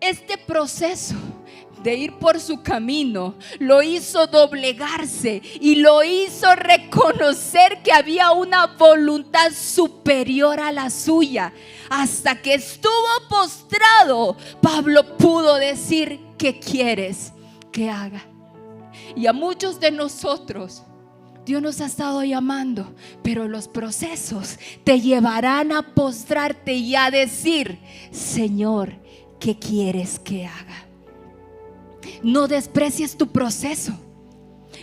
este proceso de ir por su camino lo hizo doblegarse y lo hizo reconocer que había una voluntad superior a la suya. Hasta que estuvo postrado, Pablo pudo decir: ¿qué quieres que haga? Y a muchos de nosotros Dios nos ha estado llamando, pero los procesos te llevarán a postrarte y a decir: Señor, ¿qué quieres que haga? No desprecies tu proceso.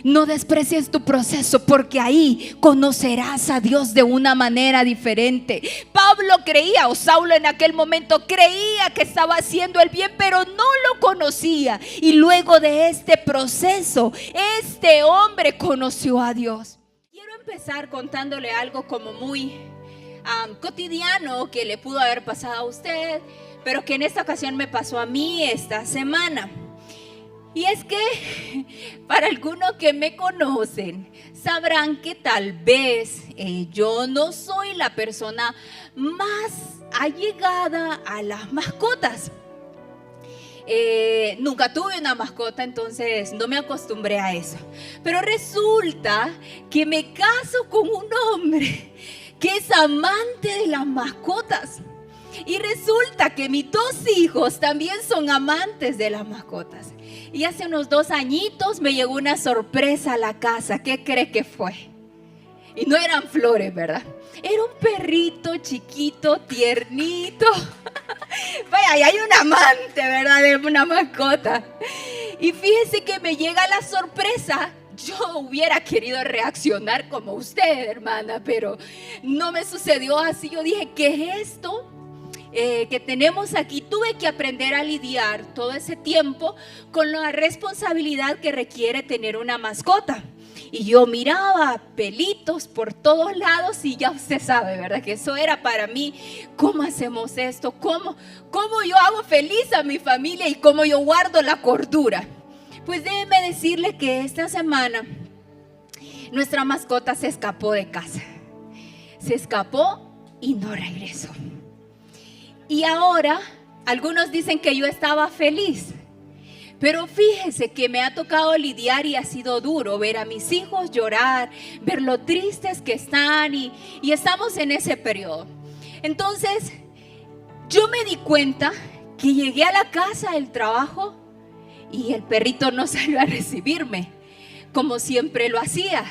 No desprecies tu proceso, porque ahí conocerás a Dios de una manera diferente. Pablo creía, o Saulo en aquel momento creía que estaba haciendo el bien, pero no lo conocía. Y luego de este proceso, este hombre conoció a Dios. Quiero empezar contándole algo como muy cotidiano que le pudo haber pasado a usted, pero que en esta ocasión me pasó a mí esta semana. Y es que para algunos que me conocen sabrán que tal vez yo no soy la persona más allegada a las mascotas. Nunca tuve una mascota, entonces no me acostumbré a eso. Pero resulta que me caso con un hombre que es amante de las mascotas. Y resulta que mis 2 hijos también son amantes de las mascotas. Y hace unos 2 añitos me llegó una sorpresa a la casa. ¿Qué cree que fue? Y no eran flores, ¿verdad? Era un perrito chiquito, tiernito. Vaya, y hay un amante, ¿verdad? De una mascota. Y fíjese que me llega la sorpresa. Yo hubiera querido reaccionar como usted, hermana, pero no me sucedió así. Yo dije: ¿qué es esto que tenemos aquí? Tuve que aprender a lidiar todo ese tiempo con la responsabilidad que requiere tener una mascota. Y yo miraba pelitos por todos lados y ya usted sabe, ¿verdad? Que eso era para mí: ¿cómo hacemos esto? ¿Cómo yo hago feliz a mi familia y cómo yo guardo la cordura? Pues déjeme decirle que esta semana nuestra mascota se escapó de casa. Se escapó y no regresó. Y ahora algunos dicen que yo estaba feliz, pero fíjese que me ha tocado lidiar y ha sido duro ver a mis hijos llorar, ver lo tristes que están y estamos en ese periodo. Entonces yo me di cuenta que llegué a la casa del trabajo y el perrito no salió a recibirme como siempre lo hacía.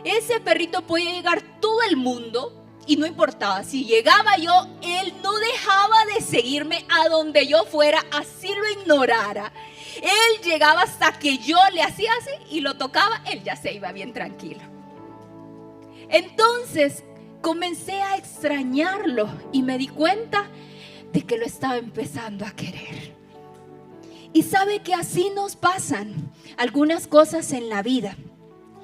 Ese perrito podía llegar todo el mundo y no importaba, si llegaba yo, él no dejaba de seguirme a donde yo fuera, así lo ignorara. Él llegaba hasta que yo le hacía así y lo tocaba, él ya se iba bien tranquilo. Entonces comencé a extrañarlo y me di cuenta de que lo estaba empezando a querer. Y sabe que así nos pasan algunas cosas en la vida.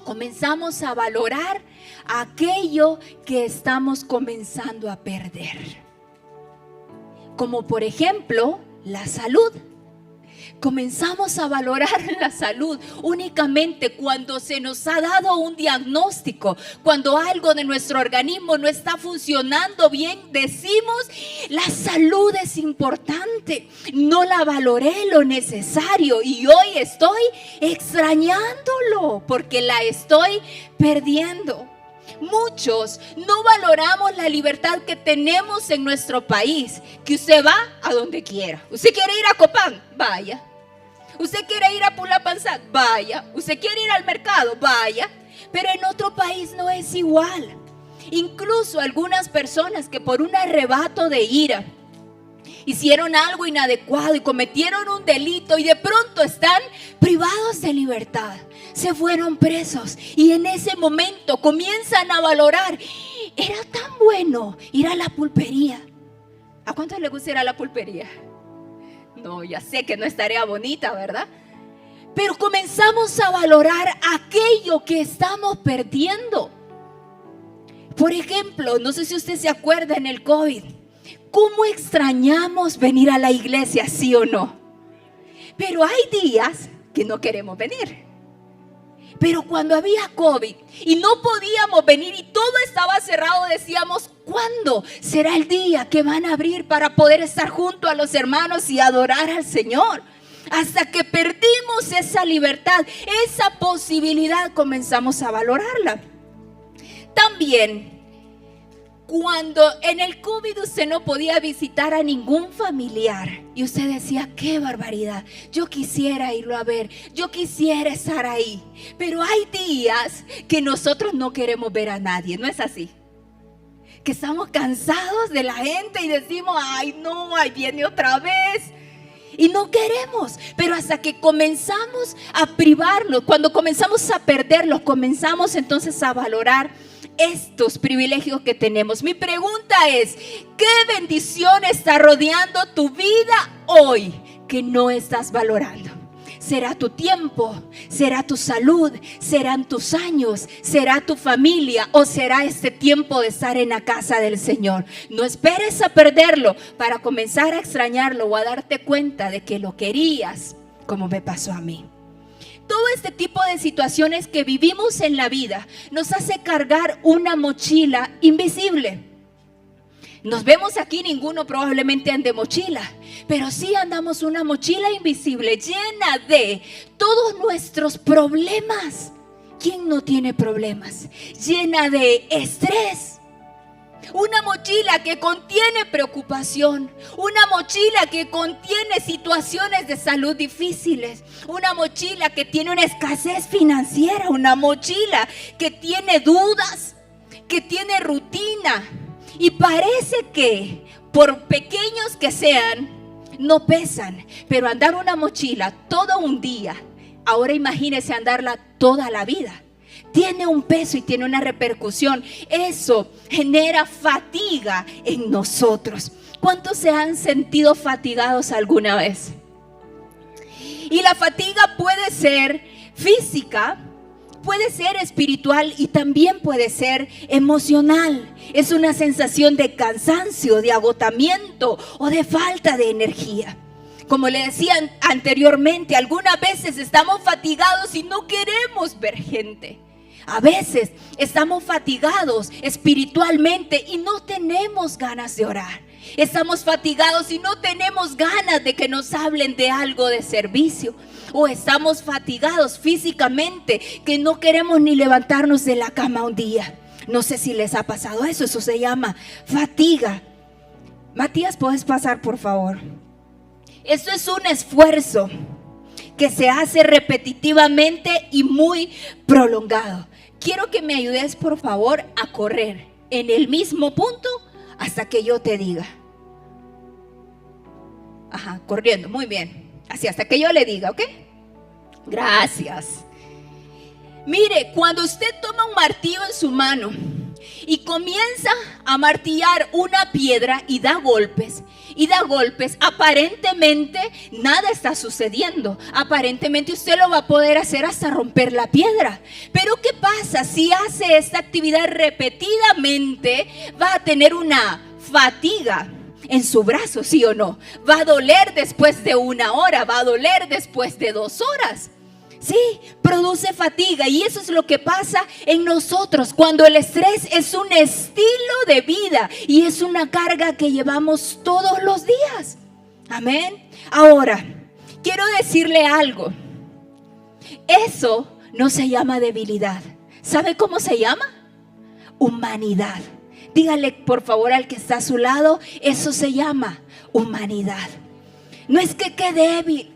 Comenzamos a valorar aquello que estamos comenzando a perder. Como por ejemplo, la salud. Comenzamos a valorar la salud únicamente cuando se nos ha dado un diagnóstico, cuando algo de nuestro organismo no está funcionando bien. Decimos: la salud es importante, no la valoré lo necesario y hoy estoy extrañándolo porque la estoy perdiendo. Muchos no valoramos la libertad que tenemos en nuestro país, que usted va a donde quiera. Usted quiere ir a Copán, vaya. Usted quiere ir a Pulapanzac, vaya. Usted quiere ir al mercado, vaya. Pero en otro país no es igual. Incluso algunas personas que por un arrebato de ira hicieron algo inadecuado y cometieron un delito y de pronto están privados de libertad, se fueron presos y en ese momento comienzan a valorar: era tan bueno ir a la pulpería. ¿A cuántos les gusta ir a la pulpería? No, ya sé que no es tarea bonita, ¿verdad? Pero comenzamos a valorar aquello que estamos perdiendo. Por ejemplo, no sé si usted se acuerda en el COVID, ¿cómo extrañamos venir a la iglesia, sí o no? Pero hay días que no queremos venir. Pero cuando había COVID y no podíamos venir y todo estaba cerrado, decíamos, ¿cuándo será el día que van a abrir para poder estar junto a los hermanos y adorar al Señor? Hasta que perdimos esa libertad, esa posibilidad, comenzamos a valorarla. También, cuando en el COVID usted no podía visitar a ningún familiar y usted decía, qué barbaridad, yo quisiera irlo a ver, yo quisiera estar ahí. Pero hay días que nosotros no queremos ver a nadie, ¿no es así? Que estamos cansados de la gente y decimos, ay no, ahí viene otra vez. Y no queremos, pero hasta que comenzamos a privarlos, cuando comenzamos a perderlos, comenzamos entonces a valorar estos privilegios que tenemos. Mi pregunta es, ¿qué bendición está rodeando tu vida hoy que no estás valorando? ¿Será tu tiempo? ¿Será tu salud? ¿Serán tus años? ¿Será tu familia? ¿O será este tiempo de estar en la casa del Señor? No esperes a perderlo para comenzar a extrañarlo o a darte cuenta de que lo querías, como me pasó a mí. Todo este tipo de situaciones que vivimos en la vida nos hace cargar una mochila invisible. Nos vemos aquí, ninguno probablemente ande mochila, pero sí andamos una mochila invisible llena de todos nuestros problemas. ¿Quién no tiene problemas? Llena de estrés. Una mochila que contiene preocupación, una mochila que contiene situaciones de salud difíciles, una mochila que tiene una escasez financiera, una mochila que tiene dudas, que tiene rutina. Y parece que, por pequeños que sean, no pesan, pero andar una mochila todo un día, ahora imagínese andarla toda la vida. Tiene un peso y tiene una repercusión. Eso genera fatiga en nosotros. ¿Cuántos se han sentido fatigados alguna vez? Y la fatiga puede ser física, puede ser espiritual y también puede ser emocional. Es una sensación de cansancio, de agotamiento o de falta de energía. Como le decía anteriormente, algunas veces estamos fatigados y no queremos ver gente. A veces estamos fatigados espiritualmente y no tenemos ganas de orar. Estamos fatigados y no tenemos ganas de que nos hablen de algo de servicio. O estamos fatigados físicamente que no queremos ni levantarnos de la cama un día. No sé si les ha pasado eso, eso se llama fatiga. Matías, ¿puedes pasar por favor? Esto es un esfuerzo que se hace repetitivamente y muy prolongado. Quiero que me ayudes por favor a correr en el mismo punto hasta que yo te diga. Ajá, corriendo, muy bien. Así hasta que yo le diga, ¿ok? Gracias. Mire, cuando usted toma un martillo en su mano y comienza a martillar una piedra y da golpes, aparentemente nada está sucediendo. Aparentemente usted lo va a poder hacer hasta romper la piedra. Pero ¿qué pasa si hace esta actividad repetidamente? Va a tener una fatiga en su brazo, ¿sí o no? Va a doler después de 1 hora, va a doler después de 2 horas. Sí, produce fatiga y eso es lo que pasa en nosotros cuando el estrés es un estilo de vida y es una carga que llevamos todos los días. Amén. Ahora, quiero decirle algo. Eso no se llama debilidad. ¿Sabe cómo se llama? Humanidad. Dígale por favor al que está a su lado, eso se llama humanidad. No es que qué débil.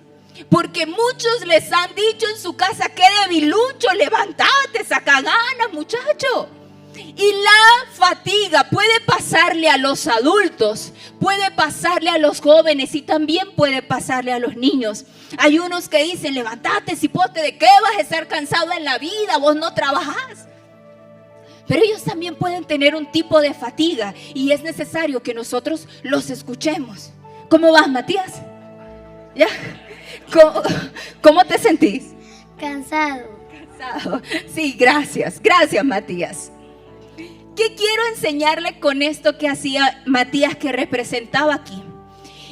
Porque muchos les han dicho en su casa, qué debilucho, levántate, saca ganas, muchacho. Y la fatiga puede pasarle a los adultos, puede pasarle a los jóvenes y también puede pasarle a los niños. Hay unos que dicen, levántate, cipote, ¿de qué vas a estar cansado en la vida? Vos no trabajás. Pero ellos también pueden tener un tipo de fatiga y es necesario que nosotros los escuchemos. ¿Cómo vas, Matías? ¿Ya? ¿Cómo te sentís? Cansado. Sí, gracias. Gracias, Matías. ¿Qué quiero enseñarle con esto que hacía Matías, que representaba aquí?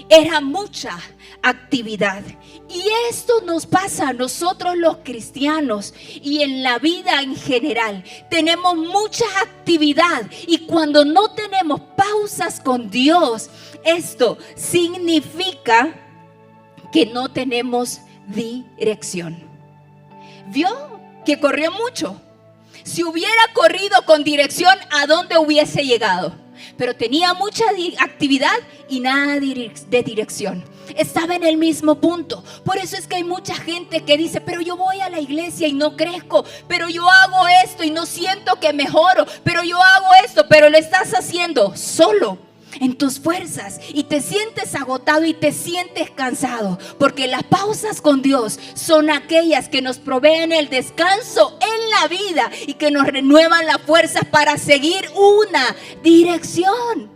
Era mucha actividad. Y esto nos pasa a nosotros los cristianos y en la vida en general. Tenemos mucha actividad y cuando no tenemos pausas con Dios, esto significa que no tenemos dirección. ¿Vio que corrió mucho? Si hubiera corrido con dirección, ¿a dónde hubiese llegado? Pero tenía mucha actividad y nada de dirección. Estaba en el mismo punto. Por eso es que hay mucha gente que dice: pero yo voy a la iglesia y no crezco, pero yo hago esto y no siento que mejoro, pero yo hago esto, pero lo estás haciendo solo en tus fuerzas y te sientes agotado y te sientes cansado, porque las pausas con Dios son aquellas que nos proveen el descanso en la vida y que nos renuevan las fuerzas para seguir una dirección.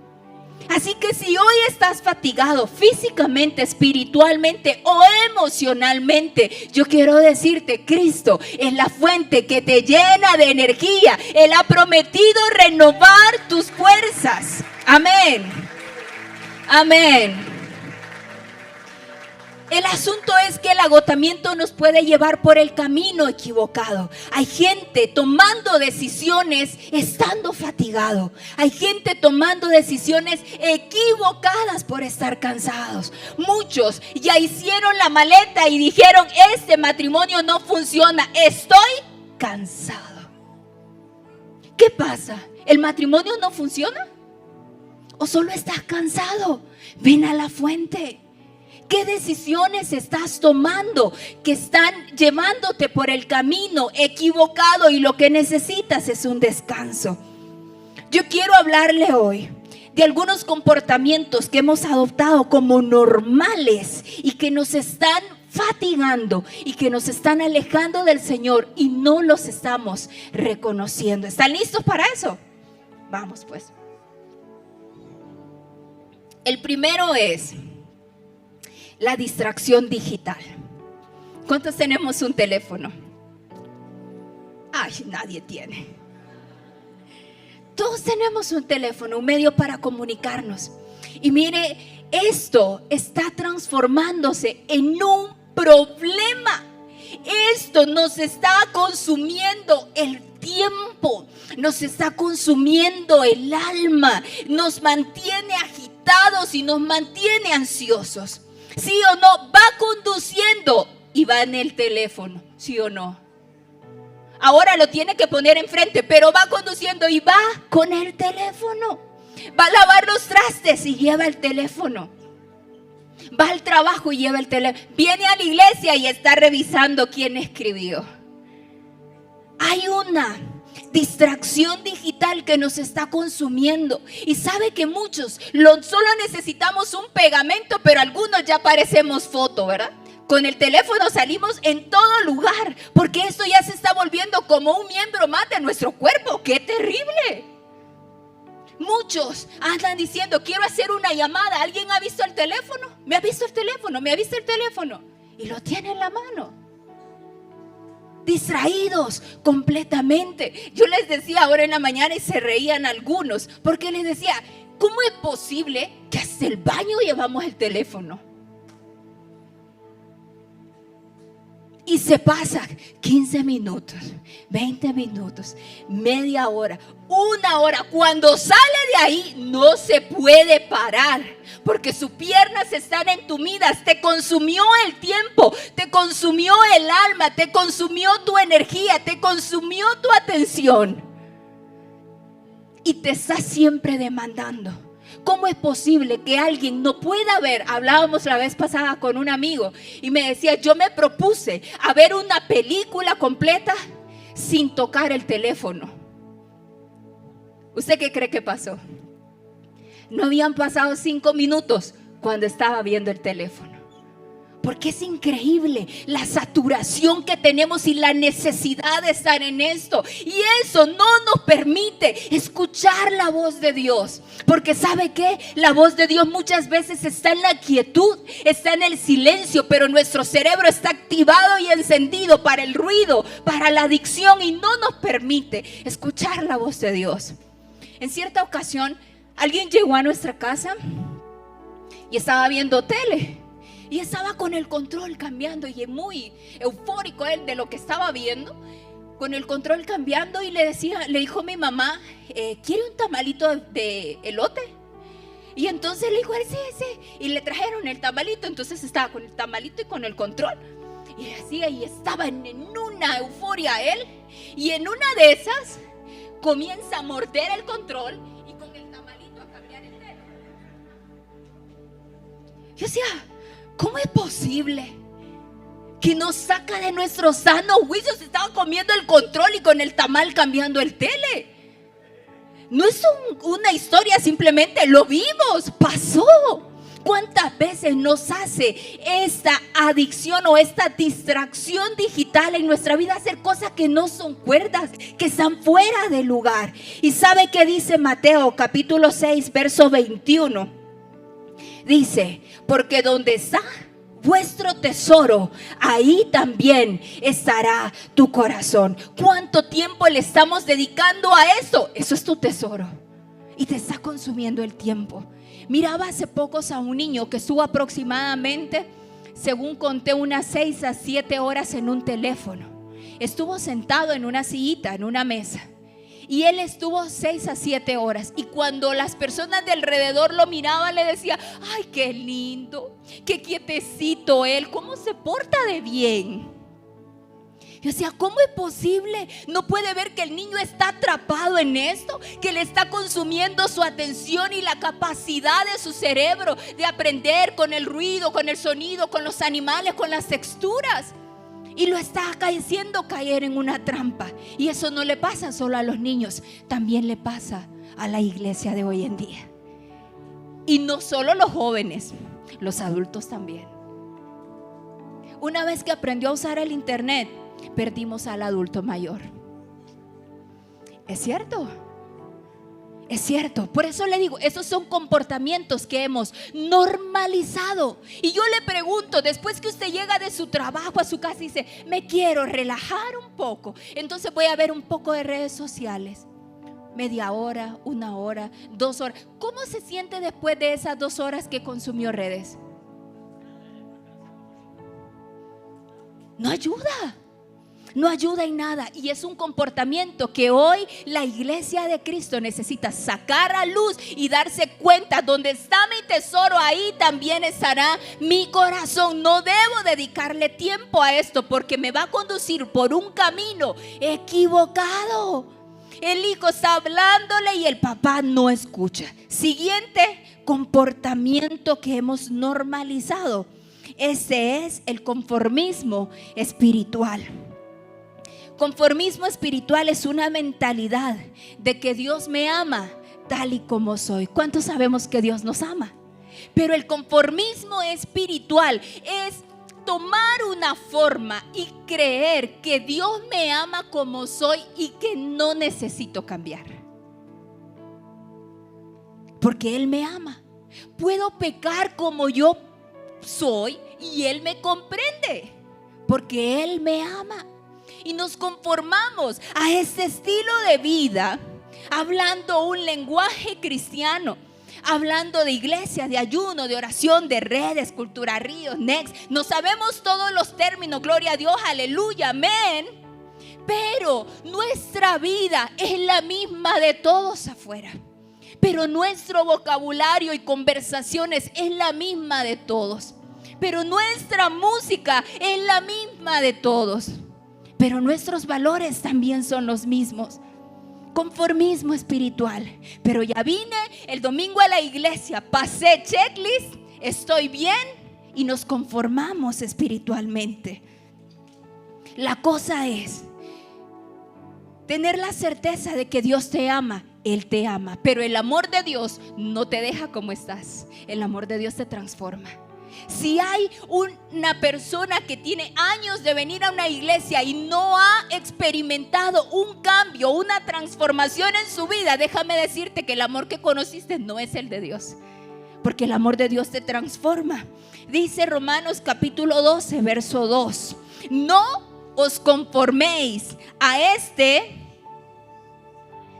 Así que si hoy estás fatigado físicamente, espiritualmente o emocionalmente, yo quiero decirte: Cristo es la fuente que te llena de energía. Él ha prometido renovar tus fuerzas. Amén. Amén. El asunto es que el agotamiento nos puede llevar por el camino equivocado. Hay gente tomando decisiones estando fatigado. Hay gente tomando decisiones equivocadas por estar cansados. Muchos ya hicieron la maleta y dijeron: este matrimonio no funciona, estoy cansado. ¿Qué pasa? ¿El matrimonio no funciona? ¿O solo estás cansado? Ven a la fuente. ¿Qué decisiones estás tomando que están llevándote por el camino equivocado y lo que necesitas es un descanso? Yo quiero hablarle hoy de algunos comportamientos que hemos adoptado como normales y que nos están fatigando y que nos están alejando del Señor y no los estamos reconociendo. ¿Están listos para eso? Vamos pues. El primero es la distracción digital. ¿Cuántos tenemos un teléfono? Ay, nadie tiene. Todos tenemos un teléfono, un medio para comunicarnos. Y mire, esto está transformándose en un problema. Esto nos está consumiendo el tiempo, nos está consumiendo el alma, nos mantiene agitados y nos mantiene ansiosos. ¿Sí o no? Va conduciendo y va en el teléfono. ¿Sí o no? Ahora lo tiene que poner enfrente, pero va conduciendo y va con el teléfono. Va a lavar los trastes y lleva el teléfono. Va al trabajo y lleva el teléfono. Viene a la iglesia y está revisando quién escribió. Hay una distracción digital que nos está consumiendo. Y sabe que muchos solo necesitamos un pegamento, pero algunos ya parecemos foto, ¿verdad? Con el teléfono salimos en todo lugar, porque esto ya se está volviendo como un miembro más de nuestro cuerpo. ¡Qué terrible! Muchos andan diciendo: quiero hacer una llamada. ¿Alguien ha visto el teléfono? ¿Me ha visto el teléfono? ¿Me ha visto el teléfono? Y lo tiene en la mano. Distraídos completamente. Yo les decía ahora en la mañana y se reían algunos, porque les decía: ¿cómo es posible que hasta el baño llevamos el teléfono? Y se pasa 15 minutos, 20 minutos, media hora, una hora. Cuando sale de ahí no se puede parar, porque sus piernas están entumidas. Te consumió el tiempo, te consumió el alma, te consumió tu energía, te consumió tu atención. Y te está siempre demandando. ¿Cómo es posible que alguien no pueda ver? Hablábamos la vez pasada con un amigo y me decía: yo me propuse a ver una película completa sin tocar el teléfono. ¿Usted qué cree que pasó? No habían pasado 5 minutos cuando estaba viendo el teléfono. Porque es increíble la saturación que tenemos y la necesidad de estar en esto. Y eso no nos permite escuchar la voz de Dios. Porque ¿sabe qué? La voz de Dios muchas veces está en la quietud, está en el silencio, pero nuestro cerebro está activado y encendido para el ruido, para la adicción, y no nos permite escuchar la voz de Dios. En cierta ocasión, alguien llegó a nuestra casa y estaba viendo tele. Y estaba con el control cambiando y muy eufórico él de lo que estaba viendo, con el control cambiando, y le dijo mi mamá, ¿quiere un tamalito de elote? Y entonces le dijo, sí, y le trajeron el tamalito. Entonces estaba con el tamalito y con el control, y así, y estaba en una euforia él, y en una de esas comienza a morder el control y con el tamalito a cambiar el dedo. Yo decía, ¿cómo es posible que nos saca de nuestro sano juicio? Se estaba comiendo el control y con el tamal cambiando el tele. No es una historia, simplemente lo vimos, pasó. ¿Cuántas veces nos hace esta adicción o esta distracción digital en nuestra vida hacer cosas que no son cuerdas, que están fuera de lugar? ¿Y sabe qué dice Mateo capítulo 6 verso 21? Dice, porque donde está vuestro tesoro, ahí también estará tu corazón. ¿Cuánto tiempo le estamos dedicando a eso? Eso es tu tesoro y te está consumiendo el tiempo. Miraba hace pocos a un niño que estuvo aproximadamente, según conté, unas 6 a 7 horas en un teléfono. Estuvo sentado en una sillita, en una mesa, y él estuvo 6 a 7 horas. Y cuando las personas de alrededor lo miraban, le decía, ay, qué lindo, qué quietecito él, cómo se porta de bien. Yo decía, ¿cómo es posible? No puede ver que el niño está atrapado en esto, que le está consumiendo su atención y la capacidad de su cerebro de aprender con el ruido, con el sonido, con los animales, con las texturas. Y lo está haciendo caer en una trampa. Y eso no le pasa solo a los niños, también le pasa a la iglesia de hoy en día. Y no solo los jóvenes, los adultos también. Una vez que aprendió a usar el internet, perdimos al adulto mayor. ¿Es cierto? Es cierto. Por eso le digo, esos son comportamientos que hemos normalizado. Y yo le pregunto, después que usted llega de su trabajo a su casa y dice, me quiero relajar un poco, entonces voy a ver un poco de redes sociales. Media hora, 1 hora, 2 horas. ¿Cómo se siente después de esas 2 horas que consumió redes? No ayuda. No ayuda en nada, y es un comportamiento que hoy la iglesia de Cristo necesita sacar a luz y darse cuenta, donde está mi tesoro, ahí también estará mi corazón. No debo dedicarle tiempo a esto porque me va a conducir por un camino equivocado. El hijo está hablándole y el papá no escucha. Siguiente comportamiento que hemos normalizado, ese es el conformismo espiritual. Conformismo espiritual es una mentalidad de que Dios me ama tal y como soy. ¿Cuántos sabemos que Dios nos ama? Pero el conformismo espiritual es tomar una forma y creer que Dios me ama como soy y que no necesito cambiar. Porque Él me ama. Puedo pecar como yo soy y Él me comprende. Porque Él me ama. Y nos conformamos a este estilo de vida, hablando un lenguaje cristiano, hablando de iglesia, de ayuno, de oración, de redes, cultura, ríos, next. No sabemos todos los términos, gloria a Dios, aleluya, amén. Pero nuestra vida es la misma de todos afuera. Pero nuestro vocabulario y conversaciones es la misma de todos. Pero nuestra música es la misma de todos. Pero nuestros valores también son los mismos. Conformismo espiritual. Pero ya vine el domingo a la iglesia, pasé checklist, estoy bien, y nos conformamos espiritualmente. La cosa es tener la certeza de que Dios te ama. Él te ama, pero el amor de Dios no te deja como estás. El amor de Dios te transforma. Si hay una persona que tiene años de venir a una iglesia y no ha experimentado un cambio, una transformación en su vida, déjame decirte que el amor que conociste no es el de Dios, porque el amor de Dios te transforma. Dice Romanos capítulo 12 verso 2: no os conforméis a este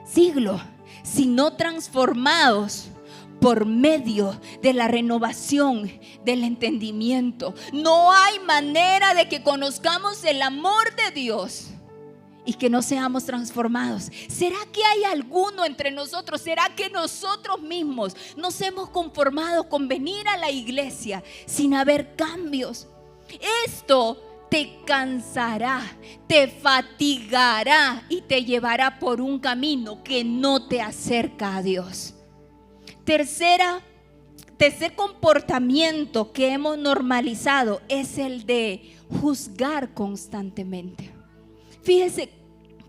siglo, sino transformados por medio de la renovación del entendimiento. No hay manera de que conozcamos el amor de Dios y que no seamos transformados. ¿Será que hay alguno entre nosotros? ¿Será que nosotros mismos nos hemos conformado con venir a la iglesia sin haber cambios? Esto te cansará, te fatigará y te llevará por un camino que no te acerca a Dios. Tercer comportamiento que hemos normalizado es el de juzgar constantemente. Fíjese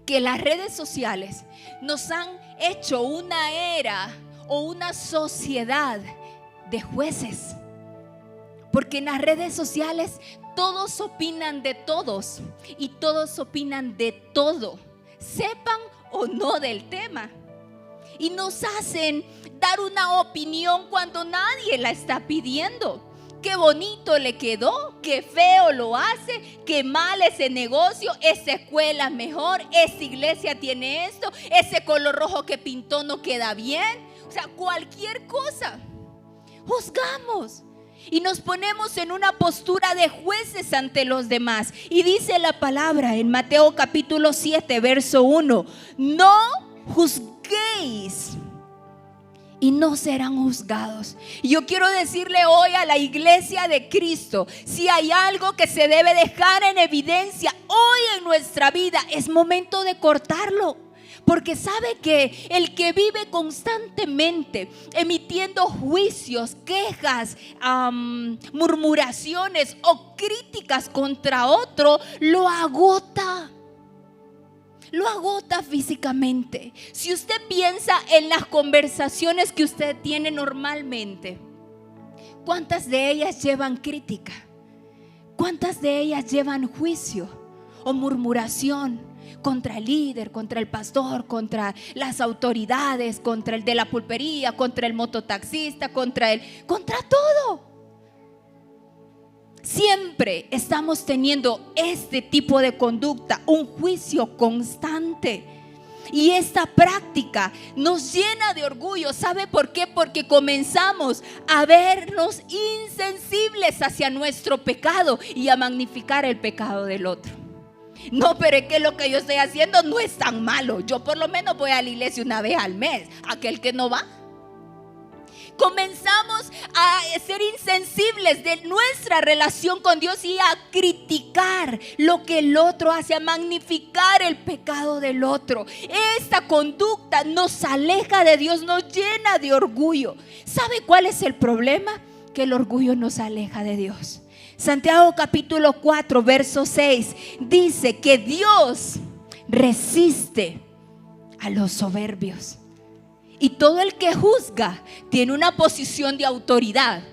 que las redes sociales nos han hecho una era o una sociedad de jueces, porque en las redes sociales todos opinan de todos y todos opinan de todo, sepan o no del tema, y nos hacen dar una opinión cuando nadie la está pidiendo. Qué bonito le quedó, qué feo lo hace, qué mal ese negocio, esa escuela mejor, esa iglesia tiene esto, ese color rojo que pintó no queda bien. O sea, cualquier cosa. Juzgamos y nos ponemos en una postura de jueces ante los demás. Y dice la palabra en Mateo capítulo 7, verso 1: no juzguéis y no serán juzgados. Y yo quiero decirle hoy a la iglesia de Cristo, si hay algo que se debe dejar en evidencia hoy en nuestra vida, es momento de cortarlo. Porque sabe que el que vive constantemente emitiendo juicios, quejas, murmuraciones o críticas contra otro, lo agota. Lo agota físicamente. Si usted piensa en las conversaciones que usted tiene normalmente, ¿cuántas de ellas llevan crítica? ¿Cuántas de ellas llevan juicio o murmuración contra el líder, contra el pastor, contra las autoridades, contra el de la pulpería, contra el mototaxista, contra todo? Siempre estamos teniendo este tipo de conducta, un juicio constante. Y esta práctica nos llena de orgullo. ¿Sabe por qué? Porque comenzamos a vernos insensibles hacia nuestro pecado y a magnificar el pecado del otro. No, pero es que lo que yo estoy haciendo no es tan malo. Yo por lo menos voy a la iglesia una vez al mes. Aquel que no va. Comenzamos a ser insensibles de nuestra relación con Dios y a criticar lo que el otro hace, a magnificar el pecado del otro. Esta conducta nos aleja de Dios, nos llena de orgullo. ¿Sabe cuál es el problema? Que el orgullo nos aleja de Dios. Santiago capítulo 4, verso 6 dice que Dios resiste a los soberbios. Y todo el que juzga tiene una posición de autoridad,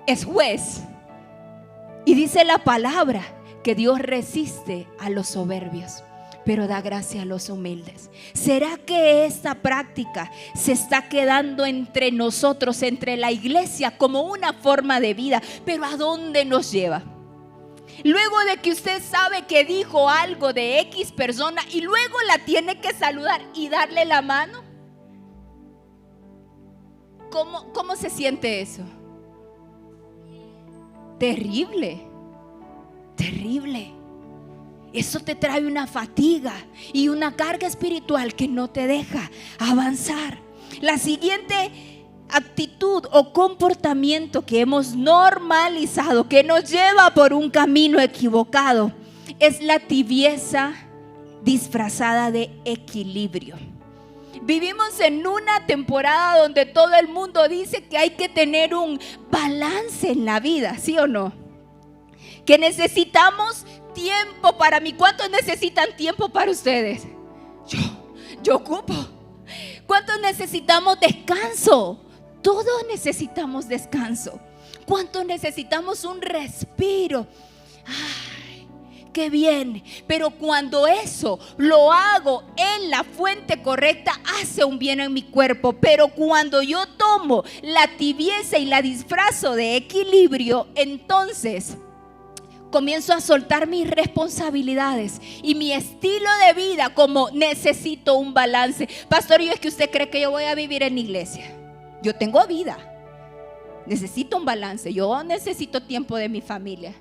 es juez. Y dice la palabra que Dios resiste a los soberbios, pero da gracia a los humildes. ¿Será que esta práctica se está quedando entre nosotros, entre la iglesia, como una forma de vida? Pero ¿a dónde nos lleva? Luego de que usted sabe que dijo algo de X persona y luego la tiene que saludar y darle la mano. ¿Cómo se siente eso? Terrible, terrible. Eso te trae una fatiga y una carga espiritual que no te deja avanzar. La siguiente actitud o comportamiento que hemos normalizado, que nos lleva por un camino equivocado, es la tibieza disfrazada de equilibrio. Vivimos en una temporada donde todo el mundo dice que hay que tener un balance en la vida, ¿sí o no? Que necesitamos tiempo para mí. ¿Cuántos necesitan tiempo para ustedes? Yo ocupo. ¿Cuántos necesitamos descanso? Todos necesitamos descanso. ¿Cuántos necesitamos un respiro? Qué bien, pero cuando eso lo hago en la fuente correcta, hace un bien en mi cuerpo. Pero cuando yo tomo la tibieza y la disfrazo de equilibrio, entonces comienzo a soltar mis responsabilidades y mi estilo de vida como necesito un balance. Pastor, ¿y es que usted cree que yo voy a vivir en iglesia? Yo tengo vida, necesito un balance, yo necesito tiempo de mi familia.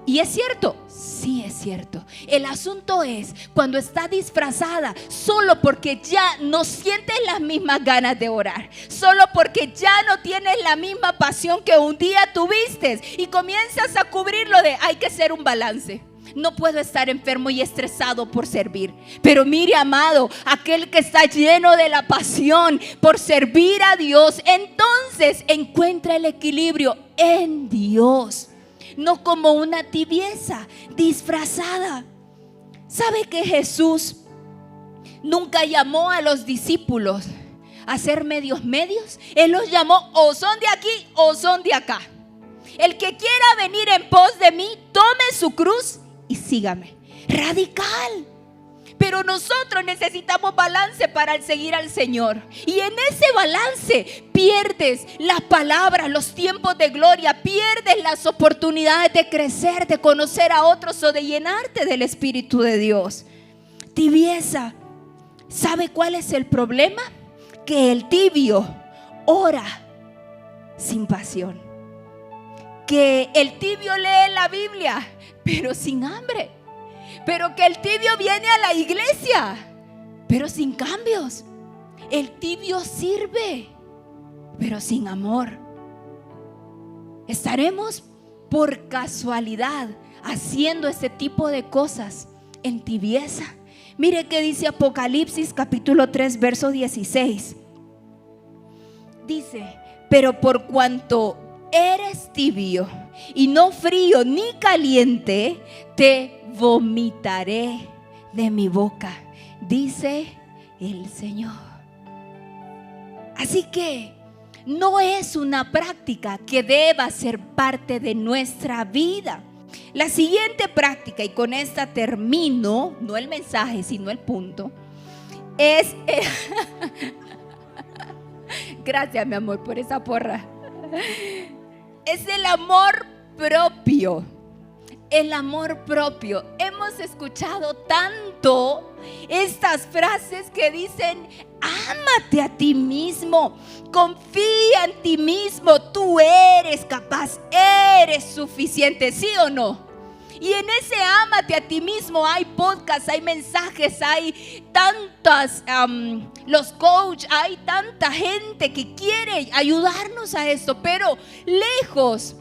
¿Y es cierto? Sí, es cierto. El asunto es cuando está disfrazada solo porque ya no sientes las mismas ganas de orar, solo porque ya no tienes la misma pasión que un día tuviste, y comienzas a cubrirlo de hay que hacer un balance. No puedo estar enfermo y estresado por servir. Pero mire, amado, aquel que está lleno de la pasión por servir a Dios, entonces encuentra el equilibrio en Dios, no como una tibieza disfrazada. ¿Sabe que Jesús nunca llamó a los discípulos a ser medios? Él los llamó: o son de aquí o son de acá. El que quiera venir en pos de mí, tome su cruz y sígame. Radical. Pero nosotros necesitamos balance para seguir al Señor. Y en ese balance pierdes las palabras, los tiempos de gloria, pierdes las oportunidades de crecer, de conocer a otros o de llenarte del Espíritu de Dios. Tibieza. ¿Sabe cuál es el problema? Que el tibio ora sin pasión. Que el tibio lee la Biblia, pero sin hambre. Pero que el tibio viene a la iglesia, pero sin cambios. El tibio sirve, pero sin amor. ¿Estaremos por casualidad haciendo ese tipo de cosas en tibieza? Mire qué dice Apocalipsis capítulo 3 verso 16. Dice: pero por cuanto eres tibio y no frío ni caliente, te vomitaré de mi boca, dice el Señor. Así que no es una práctica que deba ser parte de nuestra vida. La siguiente práctica, y con esta termino, no el mensaje sino el punto, es gracias, mi amor, por esa porra. Es el amor propio. El amor propio. Hemos escuchado tanto estas frases que dicen: ámate a ti mismo, confía en ti mismo, tú eres capaz, eres suficiente, ¿sí o no? Y en ese ámate a ti mismo hay podcasts, hay mensajes, hay tantas, los coaches, hay tanta gente que quiere ayudarnos a esto, pero lejos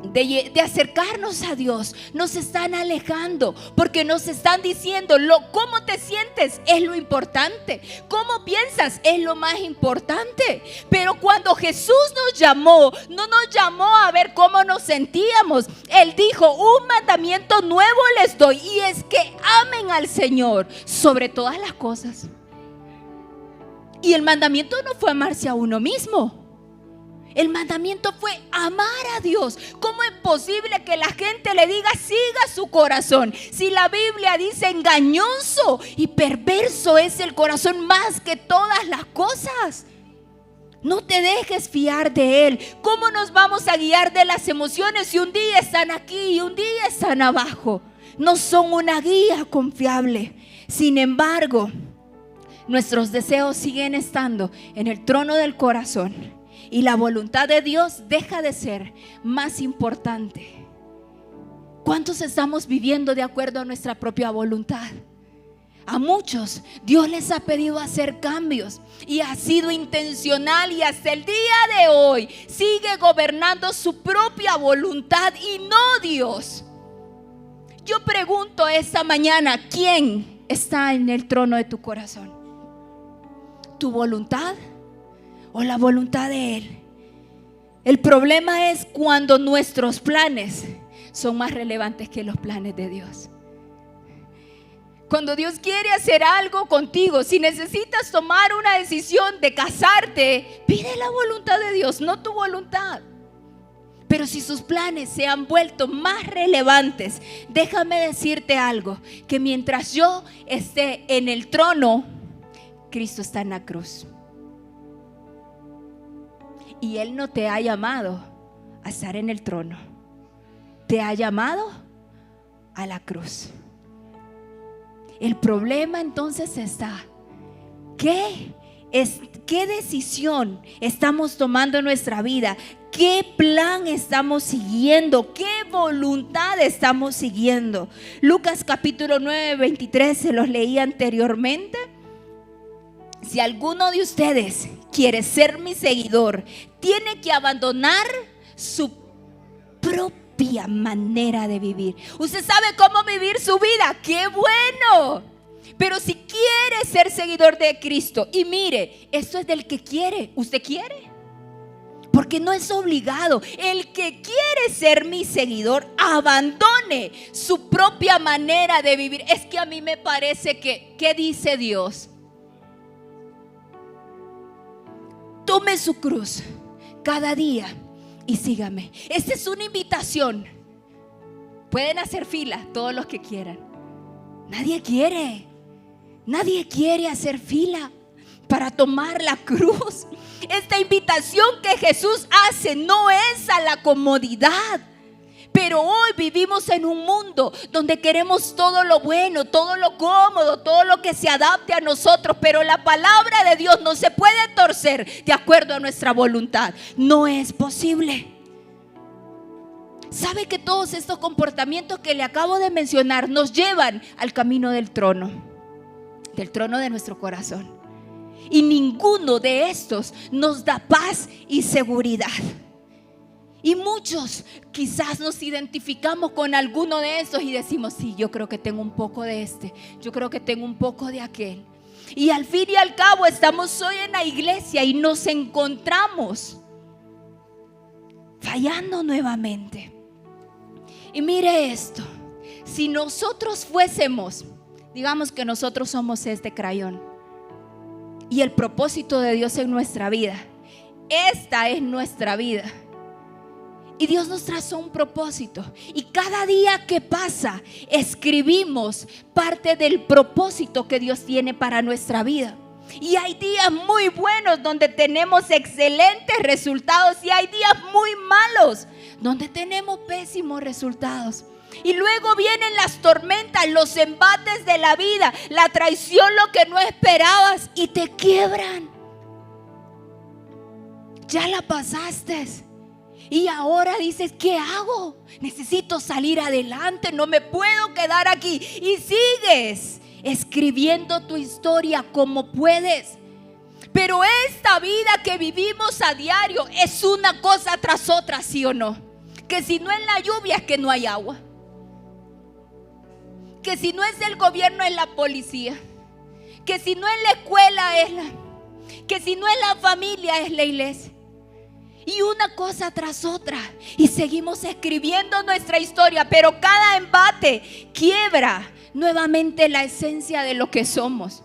de acercarnos a Dios, nos están alejando, porque nos están diciendo cómo te sientes es lo importante, cómo piensas es lo más importante. Pero cuando Jesús nos llamó, no nos llamó a ver cómo nos sentíamos. Él dijo: un mandamiento nuevo les doy, y es que amen al Señor sobre todas las cosas. Y el mandamiento no fue amarse a uno mismo. El mandamiento fue amar a Dios. ¿Cómo es posible que la gente le diga siga su corazón? Si la Biblia dice engañoso y perverso es el corazón más que todas las cosas. No te dejes fiar de él. ¿Cómo nos vamos a guiar de las emociones si un día están aquí y un día están abajo? No son una guía confiable. Sin embargo, nuestros deseos siguen estando en el trono del corazón. Y la voluntad de Dios deja de ser más importante. ¿Cuántos estamos viviendo de acuerdo a nuestra propia voluntad? A muchos Dios les ha pedido hacer cambios y ha sido intencional, y hasta el día de hoy sigue gobernando su propia voluntad y no Dios. Yo pregunto esta mañana: ¿quién está en el trono de tu corazón? ¿Tu voluntad o la voluntad de Él? El problema es cuando nuestros planes son más relevantes que los planes de Dios. Cuando Dios quiere hacer algo contigo, si necesitas tomar una decisión de casarte, pide la voluntad de Dios, no tu voluntad. Pero si sus planes se han vuelto más relevantes, déjame decirte algo: que mientras yo esté en el trono, Cristo está en la cruz. Y Él no te ha llamado a estar en el trono, te ha llamado a la cruz. El problema entonces está: ¿qué ¿Qué decisión estamos tomando en nuestra vida? ¿Qué plan estamos siguiendo? ¿Qué voluntad estamos siguiendo? Lucas capítulo 9, 23, se los leí anteriormente. Si alguno de ustedes quiere ser mi seguidor, tiene que abandonar su propia manera de vivir. Usted sabe cómo vivir su vida, ¡qué bueno! Pero si quiere ser seguidor de Cristo, y mire, esto es del que quiere, ¿usted quiere? Porque no es obligado. El que quiere ser mi seguidor, abandone su propia manera de vivir. Es que a mí me parece que, ¿qué dice Dios? Tome su cruz cada día y sígame. Esta es una invitación. Pueden hacer fila todos los que quieran. Nadie quiere hacer fila para tomar la cruz. Esta invitación que Jesús hace no es a la comodidad. Pero hoy vivimos en un mundo donde queremos todo lo bueno, todo lo cómodo, todo lo que se adapte a nosotros. Pero la palabra de Dios no se puede torcer de acuerdo a nuestra voluntad. No es posible. ¿Sabe que todos estos comportamientos que le acabo de mencionar nos llevan al camino del trono de nuestro corazón? Y ninguno de estos nos da paz y seguridad. Y muchos quizás nos identificamos con alguno de estos y decimos, sí, yo creo que tengo un poco de este, yo creo que tengo un poco de aquel. Y al fin y al cabo estamos hoy en la iglesia y nos encontramos fallando nuevamente. Y mire esto, si nosotros fuésemos, digamos que nosotros somos este crayón y el propósito de Dios en nuestra vida, esta es nuestra vida. Y Dios nos trazó un propósito. Y cada día que pasa, escribimos parte del propósito que Dios tiene para nuestra vida. Y hay días muy buenos donde tenemos excelentes resultados. Y hay días muy malos donde tenemos pésimos resultados. Y luego vienen las tormentas, los embates de la vida, la traición, lo que no esperabas, y te quiebran. Ya la pasaste. Y ahora dices, ¿qué hago? Necesito salir adelante, no me puedo quedar aquí. Y sigues escribiendo tu historia como puedes. Pero esta vida que vivimos a diario es una cosa tras otra, ¿sí o no? Que si no es la lluvia es que no hay agua. Que si no es el gobierno es la policía. Que si no es la escuela es que si no es la familia es la iglesia. Y una cosa tras otra. Y seguimos escribiendo nuestra historia. Pero cada embate quiebra nuevamente la esencia de lo que somos.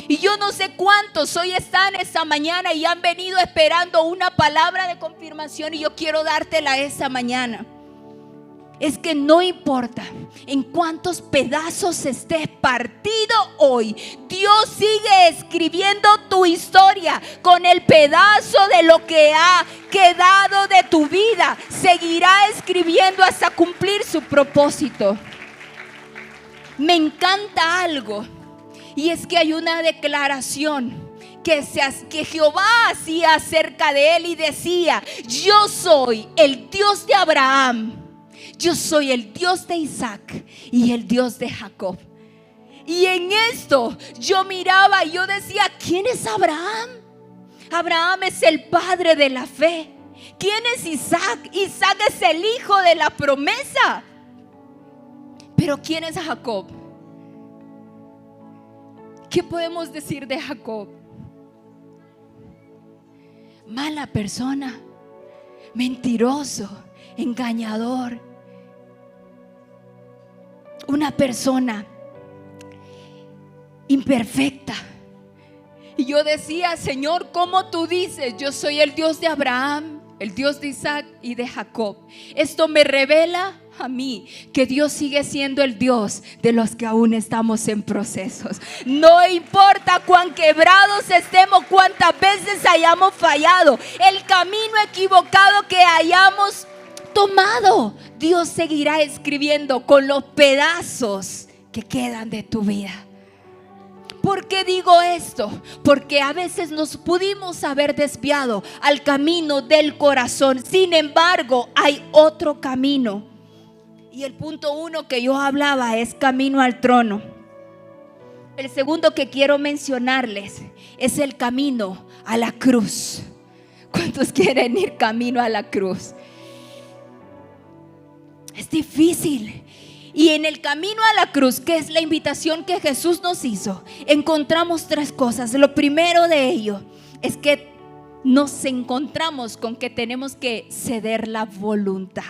Y yo no sé cuántos hoy están esta mañana y han venido esperando una palabra de confirmación. Y yo quiero dártela esta mañana. Es que no importa en cuántos pedazos estés partido hoy, Dios sigue escribiendo tu historia con el pedazo de lo que ha quedado de tu vida. Seguirá escribiendo hasta cumplir su propósito. Me encanta algo, y es que hay una declaración que Jehová hacía acerca de él y decía: yo soy el Dios de Abraham, yo soy el Dios de Isaac y el Dios de Jacob. Y en esto yo miraba y yo decía: ¿quién es Abraham? Abraham es el padre de la fe. ¿Quién es Isaac? Isaac es el hijo de la promesa. Pero ¿quién es Jacob? ¿Qué podemos decir de Jacob? Mala persona, mentiroso, engañador. Una persona imperfecta. Y yo decía: Señor, ¿cómo tú dices? Yo soy el Dios de Abraham, el Dios de Isaac y de Jacob. Esto me revela a mí que Dios sigue siendo el Dios de los que aún estamos en procesos. No importa cuán quebrados estemos, cuántas veces hayamos fallado, el camino equivocado que hayamos tomado, Dios seguirá escribiendo con los pedazos que quedan de tu vida. ¿Por qué digo esto? Porque a veces nos pudimos haber desviado al camino del corazón. Sin embargo, hay otro camino. Y el punto 1 que yo hablaba es camino al trono. El segundo que quiero mencionarles es el camino a la cruz. ¿Cuántos quieren ir camino a la cruz? Es difícil. Y en el camino a la cruz, que es la invitación que Jesús nos hizo, encontramos 3 cosas. Lo primero de ello es que nos encontramos con que tenemos que ceder la voluntad.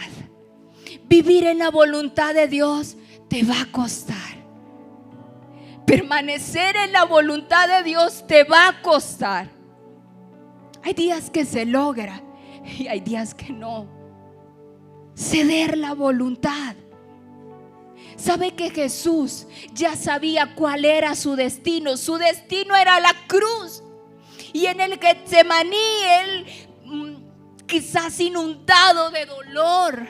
Vivir en la voluntad de Dios te va a costar. Permanecer en la voluntad de Dios te va a costar. Hay días que se logra y hay días que no. Ceder la voluntad. ¿Sabe que Jesús ya sabía cuál era su destino? Su destino era la cruz. Y en el Getsemaní, él quizás inundado de dolor,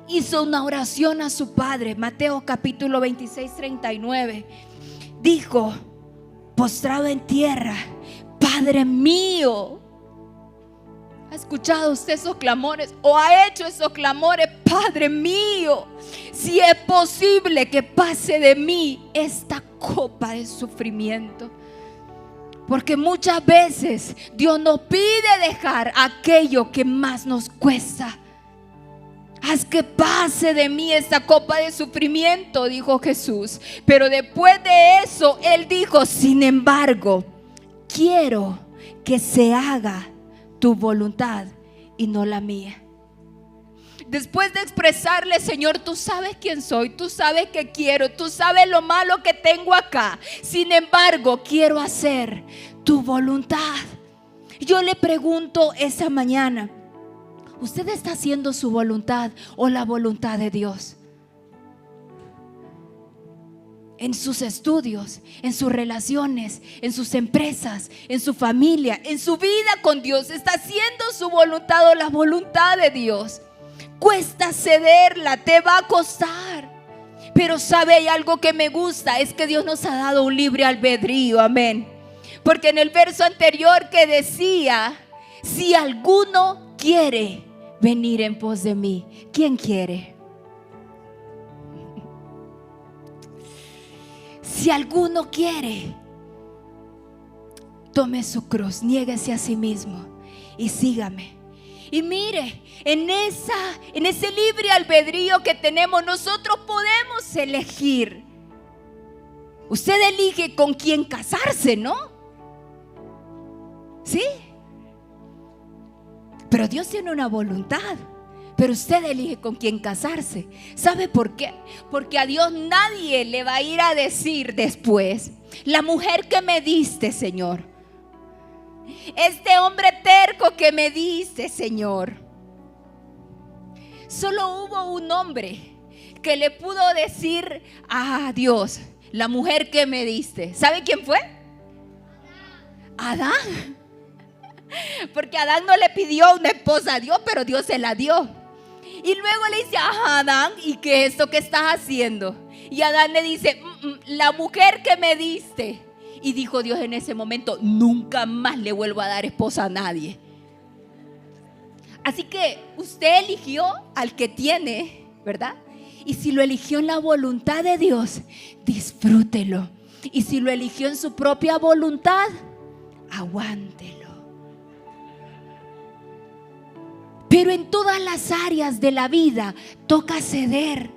hizo una oración a su Padre. Mateo capítulo 26, 39. Dijo, postrado en tierra: Padre mío. ¿Ha escuchado usted esos clamores? ¿O ha hecho esos clamores? Padre mío, si es posible que pase de mí esta copa de sufrimiento. Porque muchas veces Dios nos pide dejar aquello que más nos cuesta. Haz que pase de mí esta copa de sufrimiento, dijo Jesús. Pero después de eso, Él dijo, sin embargo, quiero que se haga tu voluntad y no la mía. Después de expresarle, Señor, tú sabes quién soy, tú sabes qué quiero, tú sabes lo malo que tengo acá. Sin embargo, quiero hacer tu voluntad. Yo le pregunto esa mañana, ¿usted está haciendo su voluntad o la voluntad de Dios? En sus estudios, en sus relaciones, en sus empresas, en su familia, en su vida con Dios, ¿está haciendo su voluntad o la voluntad de Dios? Cuesta cederla, te va a costar. Pero sabe, hay algo que me gusta, es que Dios nos ha dado un libre albedrío, amén. Porque en el verso anterior que decía, si alguno quiere venir en pos de mí, ¿quién quiere? Si alguno quiere, tome su cruz, niéguese a sí mismo y sígame. Y mire, en ese libre albedrío que tenemos, nosotros podemos elegir. Usted elige con quién casarse, ¿no? ¿Sí? Pero Dios tiene una voluntad. Pero usted elige con quién casarse. ¿Sabe por qué? Porque a Dios nadie le va a ir a decir después, la mujer que me diste, Señor, este hombre terco que me diste, Señor. Solo hubo un hombre que le pudo decir a Dios, la mujer que me diste. ¿Sabe quién fue? Adán. Porque Adán no le pidió una esposa a Dios, pero Dios se la dio. Y luego le dice a Adán, ¿y qué es esto que estás haciendo? Y Adán le dice, la mujer que me diste. Y dijo Dios en ese momento, nunca más le vuelvo a dar esposa a nadie. Así que usted eligió al que tiene, ¿verdad? Y si lo eligió en la voluntad de Dios, disfrútelo. Y si lo eligió en su propia voluntad, aguántelo. Pero en todas las áreas de la vida toca ceder.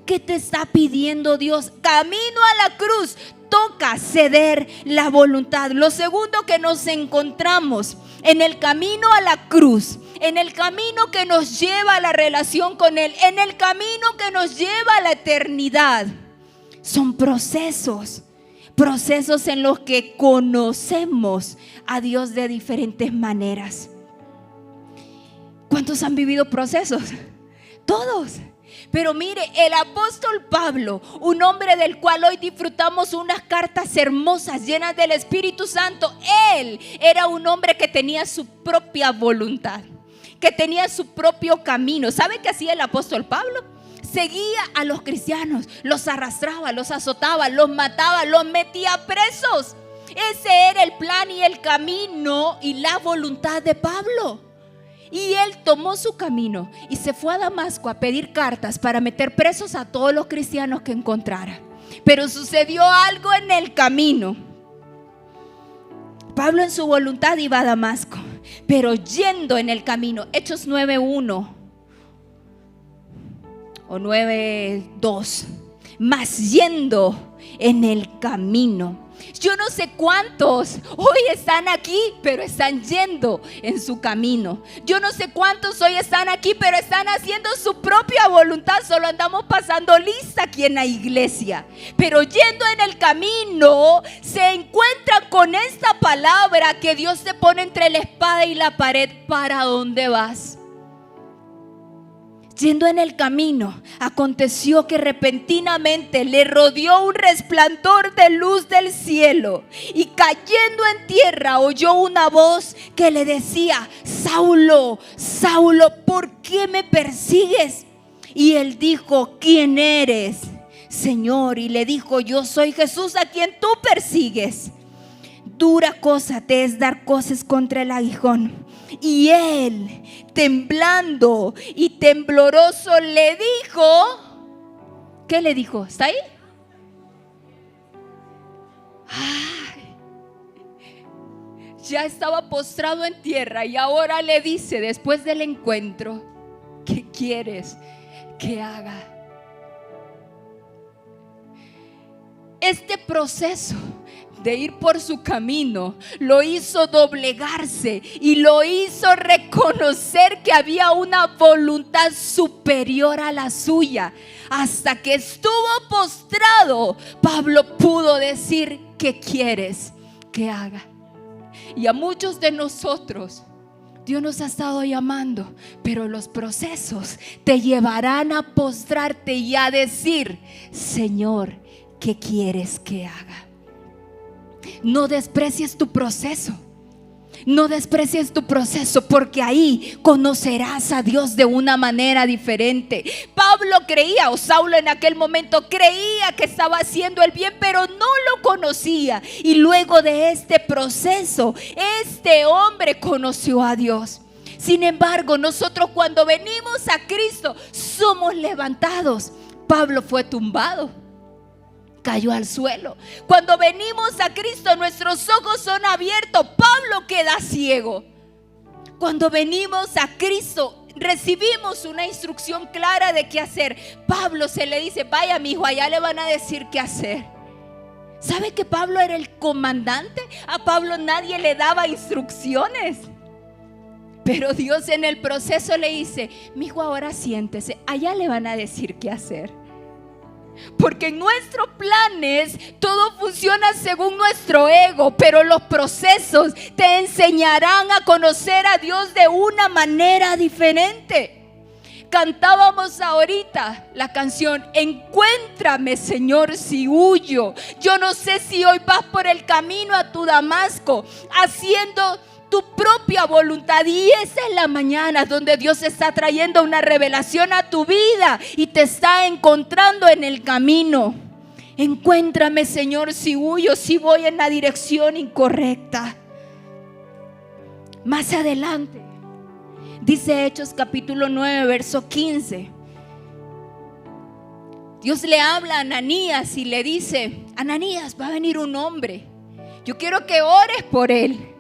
¿Qué te está pidiendo Dios? Camino a la cruz, toca ceder la voluntad. Lo segundo que nos encontramos en el camino a la cruz, en el camino que nos lleva a la relación con Él, en el camino que nos lleva a la eternidad, son procesos en los que conocemos a Dios de diferentes maneras. ¿Cuántos han vivido procesos? Todos. Pero mire, el apóstol Pablo, un hombre del cual hoy disfrutamos unas cartas hermosas llenas del Espíritu Santo, él era un hombre que tenía su propia voluntad, que tenía su propio camino. ¿Sabe qué hacía el apóstol Pablo? perseguía a los cristianos, los arrastraba, los azotaba, los mataba, los metía presos. Ese era el plan y el camino y la voluntad de Pablo. Y él tomó su camino y se fue a Damasco a pedir cartas para meter presos a todos los cristianos que encontrara. Pero sucedió algo en el camino. Pablo en su voluntad iba a Damasco, pero yendo en el camino, Hechos 9:1 o 9:2, mas yendo en el camino. Yo no sé cuántos hoy están aquí, pero están yendo en su camino. Yo no sé cuántos hoy están aquí, pero están haciendo su propia voluntad. Solo andamos pasando lista aquí en la iglesia. Pero yendo en el camino, se encuentran con esta palabra que Dios te pone entre la espada y la pared. ¿Para dónde vas? Yendo en el camino, aconteció que repentinamente le rodeó un resplandor de luz del cielo, y cayendo en tierra oyó una voz que le decía: Saulo, Saulo, ¿por qué me persigues? Y él dijo: ¿quién eres, Señor? Y le dijo: yo soy Jesús a quien tú persigues. Dura cosa te es dar coces contra el aguijón. Y él, temblando y tembloroso, le dijo, ¿qué le dijo? ¿Está ahí? Ay, ya estaba postrado en tierra y ahora le dice, después del encuentro: ¿qué quieres que haga? Este proceso de ir por su camino lo hizo doblegarse y lo hizo reconocer que había una voluntad superior a la suya. Hasta que estuvo postrado, Pablo pudo decir: ¿qué quieres que haga? Y a muchos de nosotros Dios nos ha estado llamando, pero los procesos te llevarán a postrarte y a decir: Señor, ¿qué quieres que haga? No desprecies tu proceso. No desprecies tu proceso, porque ahí conocerás a Dios de una manera diferente. Pablo creía, o Saulo en aquel momento creía que estaba haciendo el bien, pero no lo conocía. Y luego de este proceso, este hombre conoció a Dios. Sin embargo, nosotros cuando venimos a Cristo somos levantados. Pablo fue tumbado, cayó al suelo. Cuando venimos a Cristo, nuestros ojos son abiertos. Pablo queda ciego. Cuando venimos a Cristo, recibimos una instrucción clara de qué hacer. Pablo se le dice: vaya, mi hijo, allá le van a decir qué hacer. ¿Sabe que Pablo era el comandante? A Pablo nadie le daba instrucciones. Pero Dios en el proceso le dice: mi hijo, ahora siéntese, allá le van a decir qué hacer. Porque en nuestros planes todo funciona según nuestro ego, pero los procesos te enseñarán a conocer a Dios de una manera diferente. Cantábamos ahorita la canción: encuéntrame, Señor, si huyo. Yo no sé si hoy vas por el camino a tu Damasco haciendo tu propia voluntad, y esa es la mañana donde Dios está trayendo una revelación a tu vida y te está encontrando en el camino. Encuéntrame, Señor, si huyo, si voy en la dirección incorrecta. Más adelante dice Hechos capítulo 9 verso 15. Dios le habla a Ananías y le dice: Ananías, va a venir un hombre, yo quiero que ores por él,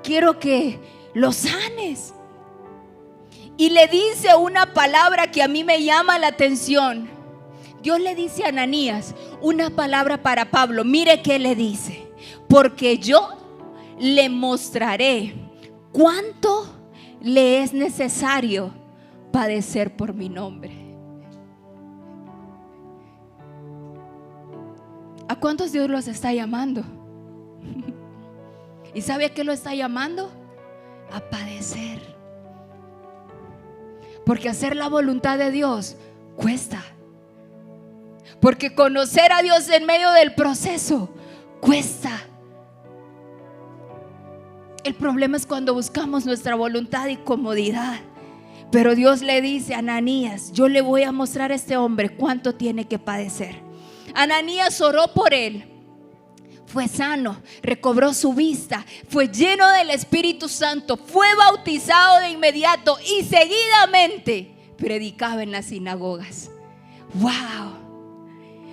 quiero que lo sanes. Y le dice una palabra que a mí me llama la atención. Dios le dice a Ananías una palabra para Pablo. Mire qué le dice: porque yo le mostraré cuánto le es necesario padecer por mi nombre. ¿A cuántos Dios los está llamando? ¿Y sabe a qué lo está llamando? A padecer. Porque hacer la voluntad de Dios cuesta. Porque conocer a Dios en medio del proceso cuesta. El problema es cuando buscamos nuestra voluntad y comodidad. Pero Dios le dice a Ananías: yo le voy a mostrar a este hombre cuánto tiene que padecer. Ananías oró por él. Fue sano, recobró su vista, fue lleno del Espíritu Santo, fue bautizado de inmediato y seguidamente predicaba en las sinagogas. ¡Wow!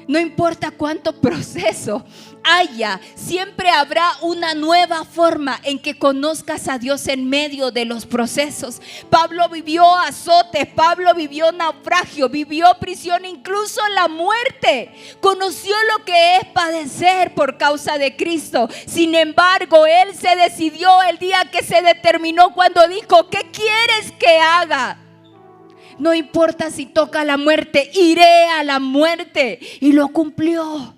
No importa cuánto proceso haya, siempre habrá una nueva forma en que conozcas a Dios en medio de los procesos. Pablo vivió azotes, Pablo vivió naufragio, vivió prisión, incluso la muerte. Conoció lo que es padecer por causa de Cristo. Sin embargo, él se decidió el día que se determinó, cuando dijo: ¿qué quieres que haga? No importa si toca la muerte, iré a la muerte. Y lo cumplió.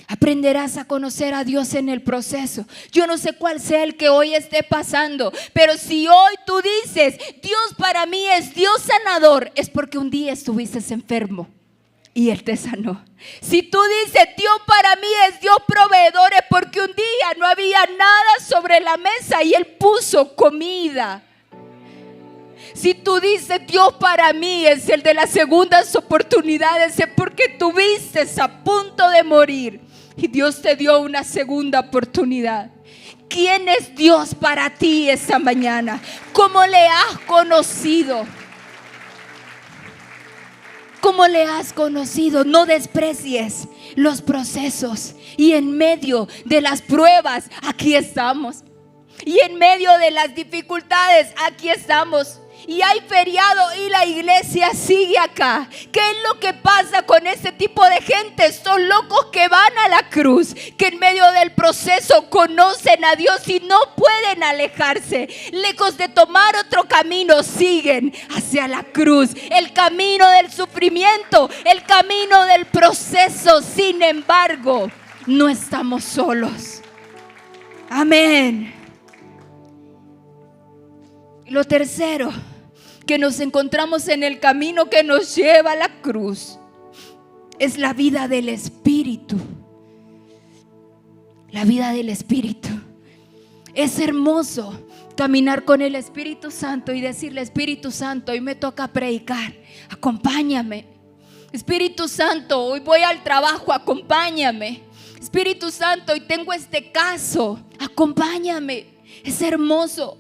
Aprenderás a conocer a Dios en el proceso. Yo no sé cuál sea el que hoy esté pasando, pero si hoy tú dices: Dios para mí es Dios sanador, es porque un día estuviste enfermo y Él te sanó. Si tú dices: Dios para mí es Dios proveedor, es porque un día no había nada sobre la mesa y Él puso comida. Si tú dices: Dios para mí es el de las segundas oportunidades, es porque tuviste a punto de morir y Dios te dio una segunda oportunidad. ¿Quién es Dios para ti esta mañana? ¿Cómo le has conocido? ¿Cómo le has conocido? No desprecies los procesos. Y en medio de las pruebas, aquí estamos. Y en medio de las dificultades, aquí estamos. Y hay feriado y la iglesia sigue acá. ¿Qué es lo que pasa con este tipo de gente? Son locos que van a la cruz, que en medio del proceso conocen a Dios y no pueden alejarse. Lejos de tomar otro camino, siguen hacia la cruz. El camino del sufrimiento, el camino del proceso. Sin embargo, no estamos solos. Amén. Lo tercero que nos encontramos en el camino que nos lleva a la cruz es la vida del Espíritu. La vida del Espíritu. Es hermoso caminar con el Espíritu Santo y decirle: Espíritu Santo, hoy me toca predicar, acompáñame. Espíritu Santo, hoy voy al trabajo, acompáñame. Espíritu Santo, hoy tengo este caso, acompáñame. Es hermoso.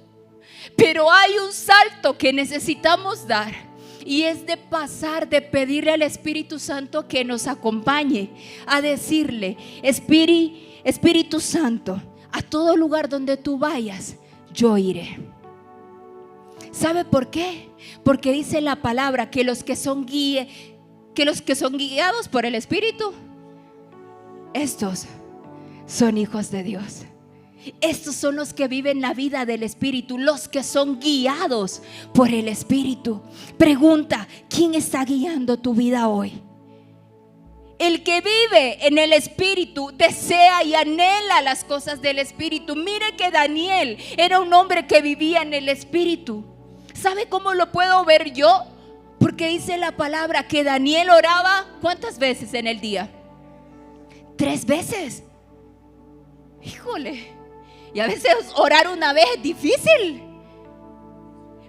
Pero hay un salto que necesitamos dar, y es de pasar de pedirle al Espíritu Santo que nos acompañe a decirle: Espíritu Santo, a todo lugar donde tú vayas, yo iré. ¿Sabe por qué? Porque dice la palabra que los que son guiados por el Espíritu, estos son hijos de Dios. Estos son los que viven la vida del Espíritu, los que son guiados por el Espíritu. Pregunta: ¿quién está guiando tu vida hoy? El que vive en el Espíritu desea y anhela las cosas del Espíritu. Mire que Daniel era un hombre que vivía en el Espíritu. ¿Sabe cómo lo puedo ver yo? Porque dice la palabra que Daniel oraba, ¿cuántas veces en el día? 3 veces. Híjole. Y a veces orar una vez es difícil.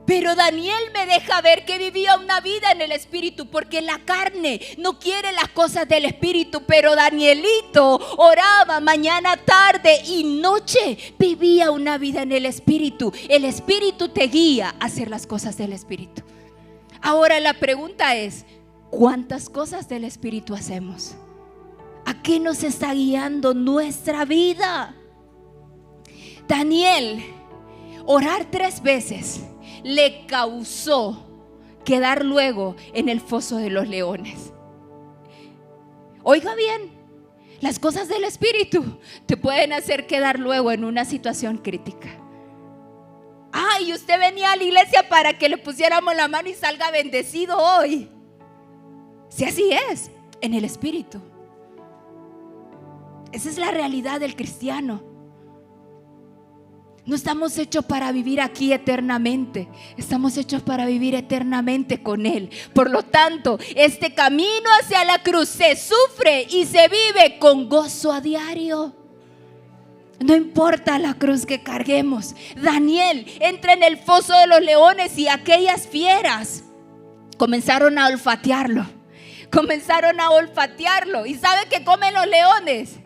Pero Daniel me deja ver que vivía una vida en el Espíritu, porque la carne no quiere las cosas del Espíritu. Pero Danielito oraba mañana, tarde y noche. Vivía una vida en el Espíritu. El Espíritu te guía a hacer las cosas del Espíritu. Ahora la pregunta es: ¿cuántas cosas del Espíritu hacemos? ¿A qué nos está guiando nuestra vida? Daniel, orar 3 veces le causó quedar luego en el foso de los leones. Oiga bien, las cosas del Espíritu te pueden hacer quedar luego en una situación crítica. Ay, usted venía a la iglesia para que le pusiéramos la mano y salga bendecido hoy. Si así es, en el Espíritu. Esa es la realidad del cristiano. No estamos hechos para vivir aquí eternamente. Estamos hechos para vivir eternamente con Él. Por lo tanto, este camino hacia la cruz se sufre y se vive con gozo a diario. No importa la cruz que carguemos. Daniel entra en el foso de los leones y aquellas fieras comenzaron a olfatearlo. ¿Y sabe qué comen los leones?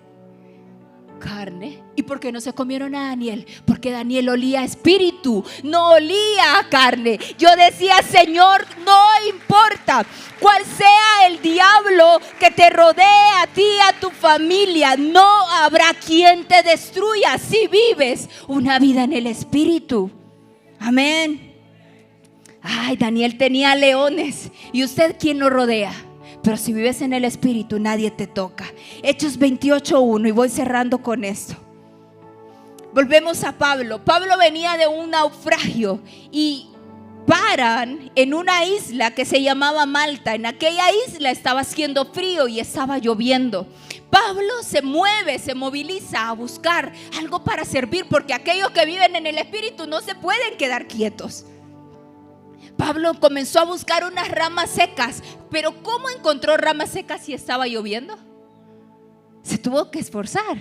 Carne. ¿Y por qué no se comieron a Daniel? Porque Daniel olía a espíritu, no olía a carne. Yo decía, Señor, no importa cuál sea el diablo que te rodee a ti, a tu familia, no habrá quien te destruya si vives una vida en el espíritu. Amén. Ay, Daniel tenía leones. ¿Y usted quién lo rodea? Pero si vives en el espíritu, nadie te toca. Hechos 28:1, y voy cerrando con esto. Volvemos a Pablo. Pablo venía de un naufragio y paran en una isla que se llamaba Malta. En aquella isla estaba haciendo frío y estaba lloviendo. Pablo se mueve, se moviliza a buscar algo para servir, porque aquellos que viven en el espíritu no se pueden quedar quietos. Pablo comenzó a buscar unas ramas secas. Pero ¿cómo encontró ramas secas si estaba lloviendo? Se tuvo que esforzar.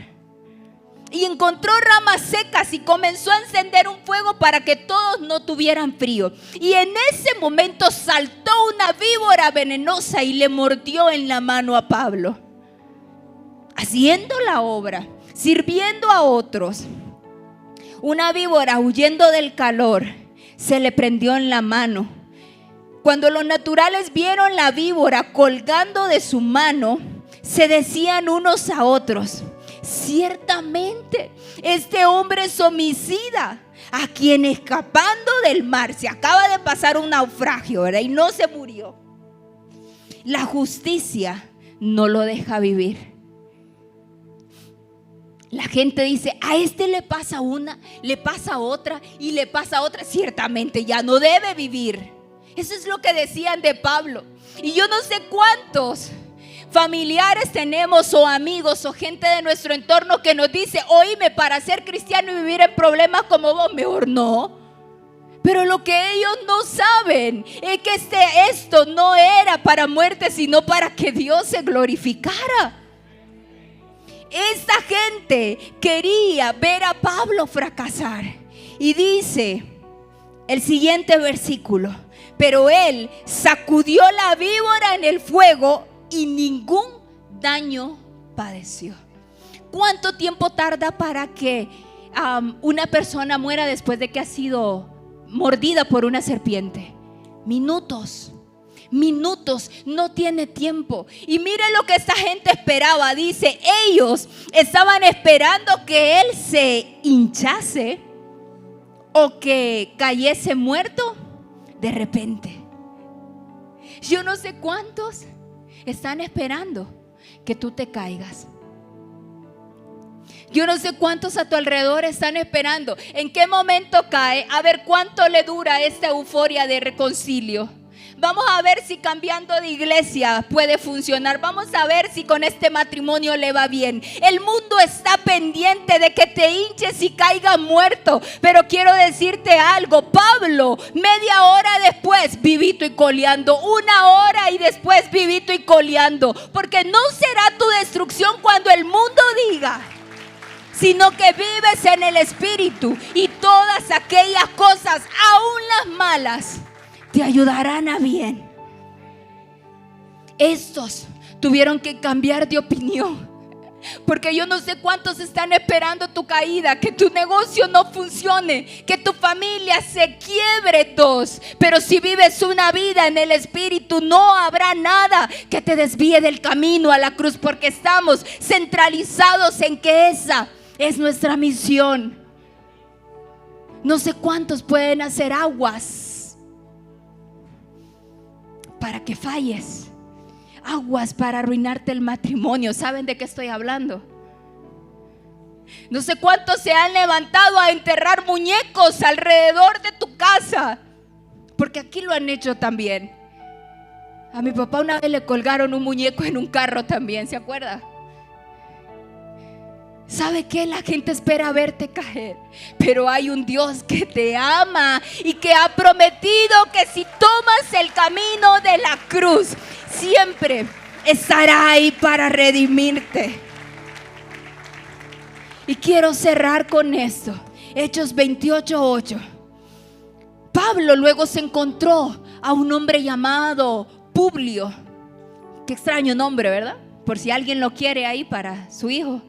Y encontró ramas secas y comenzó a encender un fuego para que todos no tuvieran frío. Y en ese momento saltó una víbora venenosa y le mordió en la mano a Pablo. Haciendo la obra, sirviendo a otros. Una víbora, huyendo del calor, se le prendió en la mano. Cuando los naturales vieron la víbora colgando de su mano, se decían unos a otros: ciertamente este hombre es homicida, a quien escapando del mar se acaba de pasar un naufragio, ¿verdad? Y no se murió. La justicia no lo deja vivir. La gente dice: a este le pasa una, le pasa otra y le pasa otra. Ciertamente ya no debe vivir. Eso es lo que decían de Pablo. Y yo no sé cuántos familiares tenemos o amigos o gente de nuestro entorno que nos dice: oíme, para ser cristiano y vivir en problemas como vos, mejor no. Pero lo que ellos no saben es que esto no era para muerte, sino para que Dios se glorificara. Esta gente quería ver a Pablo fracasar. Y dice el siguiente versículo: pero él sacudió la víbora en el fuego y ningún daño padeció. ¿Cuánto tiempo tarda para que una persona muera después de que ha sido mordida por una serpiente? Minutos. No tiene tiempo. Y mire lo que esta gente esperaba. Dice, ellos estaban esperando que él se hinchase o que cayese muerto de repente. Yo no sé cuántos están esperando que tú te caigas. Yo no sé cuántos a tu alrededor están esperando en qué momento cae, a ver cuánto le dura esta euforia de reconcilio. Vamos a ver si cambiando de iglesia puede funcionar. Vamos a ver si con este matrimonio le va bien. El mundo está pendiente de que te hinches y caigas muerto. Pero quiero decirte algo. Pablo, media hora después, vivito y coleando. Una hora y después, vivito y coleando. Porque no será tu destrucción cuando el mundo diga, sino que vives en el espíritu. Y todas aquellas cosas, aún las malas, te ayudarán a bien. Estos tuvieron que cambiar de opinión, porque yo no sé cuántos están esperando tu caída, que tu negocio no funcione, que tu familia se quiebre todos. Pero si vives una vida en el espíritu, no habrá nada que te desvíe del camino a la cruz, porque estamos centralizados en que esa es nuestra misión. No sé cuántos pueden hacer aguas para que falles, aguas para arruinarte el matrimonio. ¿Saben de qué estoy hablando? No sé cuántos se han levantado a enterrar muñecos alrededor de tu casa, porque aquí lo han hecho también. A mi papá una vez le colgaron un muñeco en un carro también, ¿se acuerda? ¿Sabe qué? La gente espera verte caer, pero hay un Dios que te ama y que ha prometido que si tomas el camino de la cruz, siempre estará ahí para redimirte. Y quiero cerrar con esto. Hechos 28:8. Pablo luego se encontró a un hombre llamado Publio. Qué extraño nombre, ¿verdad? Por si alguien lo quiere ahí para su hijo.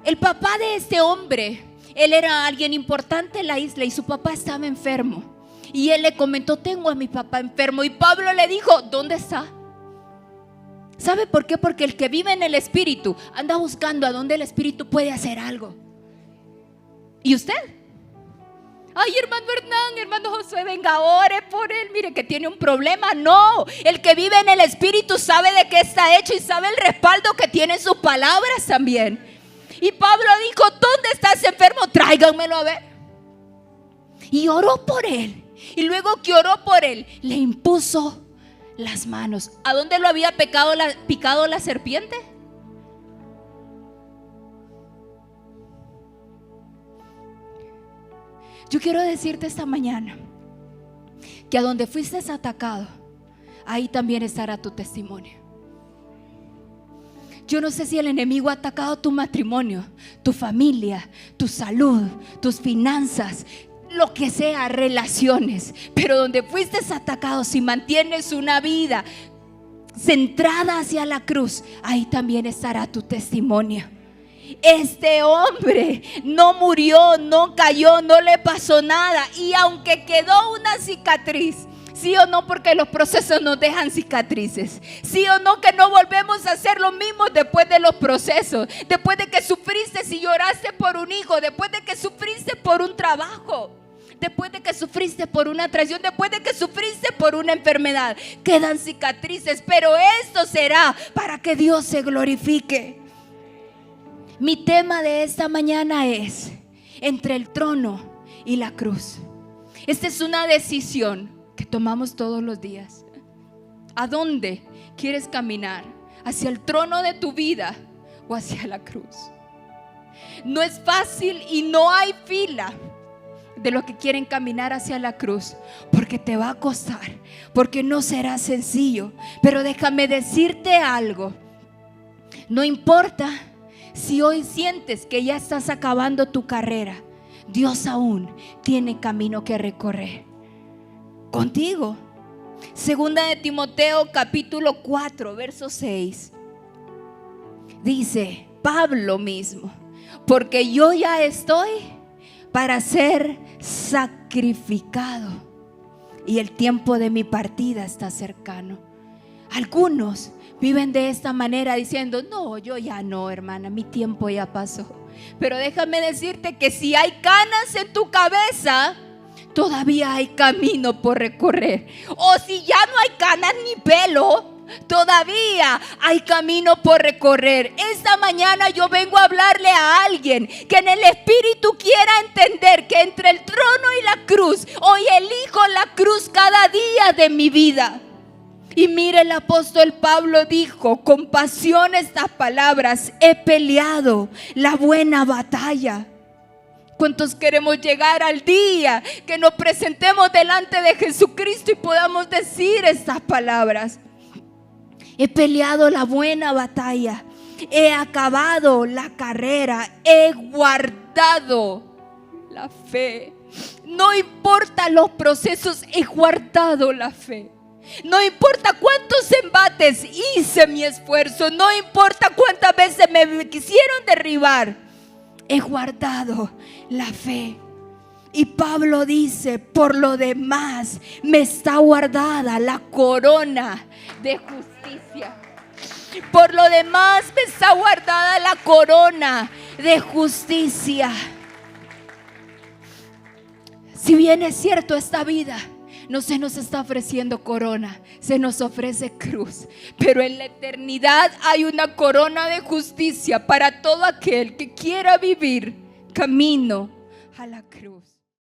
El papá de este hombre, él era alguien importante en la isla y su papá estaba enfermo. Y él le comentó: tengo a mi papá enfermo. Y Pablo le dijo: ¿dónde está? ¿Sabe por qué? Porque el que vive en el Espíritu anda buscando a dónde el Espíritu puede hacer algo. ¿Y usted? Ay, hermano Hernán, hermano Josué, venga, ore por él, mire que tiene un problema. No, el que vive en el Espíritu sabe de qué está hecho y sabe el respaldo que tienen sus palabras también. Y Pablo dijo: ¿dónde está ese enfermo? Tráiganmelo a ver. Y oró por él. Y luego que oró por él, le impuso las manos. ¿A dónde lo había picado la serpiente? Yo quiero decirte esta mañana que a donde fuiste atacado, ahí también estará tu testimonio. Yo no sé si el enemigo ha atacado tu matrimonio, tu familia, tu salud, tus finanzas, lo que sea, relaciones, pero donde fuiste atacado, si mantienes una vida centrada hacia la cruz, ahí también estará tu testimonio. Este hombre no murió, no cayó, no le pasó nada. Y aunque quedó una cicatriz, sí o no, porque los procesos nos dejan cicatrices. Sí o no, que no volvemos a hacer lo mismo después de los procesos. Después de que sufriste y lloraste por un hijo, después de que sufriste por un trabajo, después de que sufriste por una traición, después de que sufriste por una enfermedad, quedan cicatrices. Pero esto será para que Dios se glorifique. Mi tema de esta mañana es entre el trono y la cruz. Esta es una decisión que tomamos todos los días. ¿A dónde quieres caminar? ¿Hacia el trono de tu vida o hacia la cruz? No es fácil y no hay fila de los que quieren caminar hacia la cruz, porque te va a costar, porque no será sencillo. Pero déjame decirte algo: no importa si hoy sientes que ya estás acabando tu carrera, Dios aún tiene camino que recorrer contigo. Segunda de Timoteo capítulo 4 verso 6 dice Pablo mismo: porque yo ya estoy para ser sacrificado y el tiempo de mi partida está cercano. Algunos viven de esta manera diciendo: no, yo ya no, hermana, mi tiempo ya pasó. Pero déjame decirte que si hay canas en tu cabeza, todavía hay camino por recorrer. O si ya no hay canas ni pelo, todavía hay camino por recorrer. Esta mañana yo vengo a hablarle a alguien que en el Espíritu quiera entender que entre el trono y la cruz, hoy elijo la cruz cada día de mi vida. Y mire, el apóstol Pablo dijo con pasión estas palabras: he peleado la buena batalla. ¿Cuántos queremos llegar al día que nos presentemos delante de Jesucristo y podamos decir estas palabras? He peleado la buena batalla, he acabado la carrera, he guardado la fe. No importa los procesos, he guardado la fe. No importa cuántos embates hice mi esfuerzo, no importa cuántas veces me quisieron derribar, he guardado la fe. Y Pablo dice: por lo demás me está guardada la corona de justicia. Por lo demás me está guardada la corona de justicia. Si bien es cierto, esta vida no se nos está ofreciendo corona, se nos ofrece cruz. Pero en la eternidad hay una corona de justicia para todo aquel que quiera vivir camino a la cruz.